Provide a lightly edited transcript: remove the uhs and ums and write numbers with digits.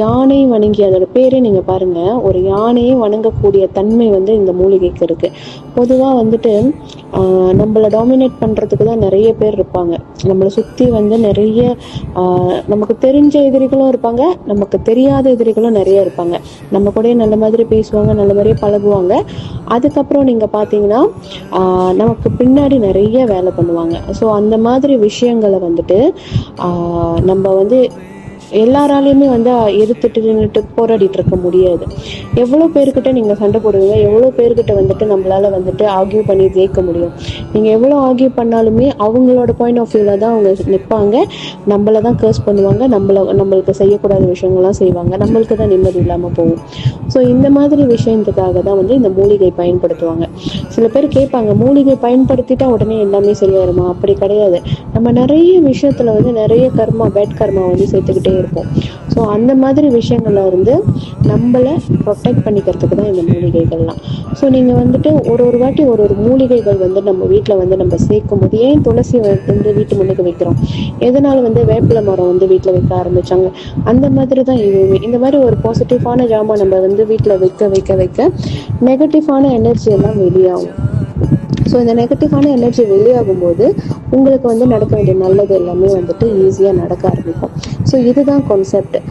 யானை வணங்கி அதோட பேரே நீங்க பாருங்க, ஒரு யானையே வணங்கக்கூடிய தன்மை வந்து இந்த மூலிகைக்கு இருக்கு. பொதுவா வந்துட்டு நம்மள டாமினேட் பண்றதுக்கு தான் நிறைய பேர் இருப்பாங்க. நம்மளை சுத்தி வந்து நிறைய நமக்கு தெரிஞ்ச எதிரிகளும் இருப்பாங்க, நமக்கு தெரியாத எதிரிகளும் நிறைய இருப்பாங்க. நம்ம கூட நல்ல மாதிரி பேசுவாங்க, நல்ல மாதிரியே பழகுவாங்க. அதுக்கப்புறம் நீங்க பாத்தீங்கன்னா நமக்கு பின்னாடி நிறைய வேலை பண்ணுவாங்க. ஸோ அந்த மாதிரி விஷயங்களை வந்துட்டு நம்ம வந்து எல்லாராலையுமே வந்து எதிர்த்துட்டு நின்றுட்டு போராடிட்டு இருக்க முடியாது. எவ்வளோ பேர்கிட்ட நீங்கள் சண்டை போடுவீங்க, எவ்வளோ பேர்கிட்ட வந்துட்டு நம்மளால வந்துட்டு ஆர்கியூ பண்ணி ஜெயிக்க முடியும்? நீங்கள் எவ்வளோ ஆர்கியூ பண்ணாலுமே அவங்களோட பாயிண்ட் ஆஃப் வியூவில் தான் அவங்க நிற்பாங்க. நம்மளை தான் கர்ஸ் பண்ணுவாங்க, நம்மளுக்கு செய்யக்கூடாத விஷயங்கள்லாம் செய்வாங்க, நம்மளுக்கு தான் நிம்மதி இல்லாமல் போகும். ஸோ இந்த மாதிரி விஷயத்துக்காக தான் வந்து இந்த மூலிகை பயன்படுத்துவாங்க. சில பேர் கேட்பாங்க, மூலிகை பயன்படுத்திட்டா உடனே எல்லாமே சரியாயிருமா? அப்படி கிடையாது. நம்ம நிறைய விஷயத்துல வந்து நிறைய கர்மா, பேட் கர்மா வந்து சேர்த்துக்கிட்டே இருப்போம். ஸோ அந்த மாதிரி விஷயங்கள்ல இருந்து நம்மளை ப்ரொடெக்ட் பண்ணிக்கிறதுக்கு தான் இந்த மூலிகைகள்லாம். ஸோ நீங்கள் வந்துட்டு ஒரு வாட்டி ஒரு மூலிகைகள் வந்து நம்ம வீட்டில் வந்து நம்ம சேர்க்கும் போது, ஏன் துளசி வந்து வீட்டு முன்னுக்கு வைக்கிறோம், எதனால வந்து வேப்பிலை மரம் வந்து வீட்டில் வைக்க ஆரம்பிச்சாங்க, அந்த மாதிரி தான் இதுவுமே. இந்த மாதிரி ஒரு பாசிட்டிவான ஜாமான் நம்ம வந்து வீட்டில் வைக்க வைக்க வைக்க நெகட்டிவான எனர்ஜி எல்லாம் வெளியாகும். ஸோ இந்த நெகட்டிவான எனர்ஜி வெளியாகும் போது உங்களுக்கு வந்து நடக்க வேண்டிய நல்லது எல்லாமே வந்துட்டு ஈஸியாக நடக்க ஆரம்பிக்கும். ஸோ இதுதான் கான்செப்ட்.